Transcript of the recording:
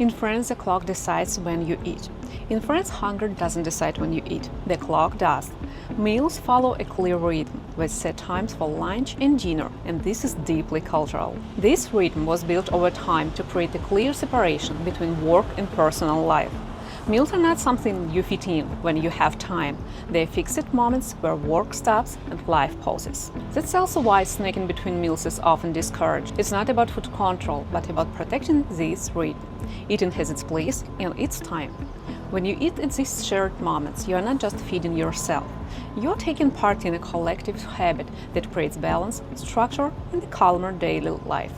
In France, the clock decides when you eat. In France, hunger doesn't decide when you eat. The clock does. Meals follow a clear rhythm, with set times for lunch and dinner, and this is deeply cultural. This rhythm was built over time to create a clear separation between work and personal life. Meals are not something you fit in when you have time. They are fixed moments where work stops and life pauses. That's also why snacking between meals is often discouraged. It's not about food control, but about protecting this rhythm. Eating has its place and its time. When you eat at these shared moments, you are not just feeding yourself. You are taking part in a collective habit that creates balance, structure, and a calmer daily life.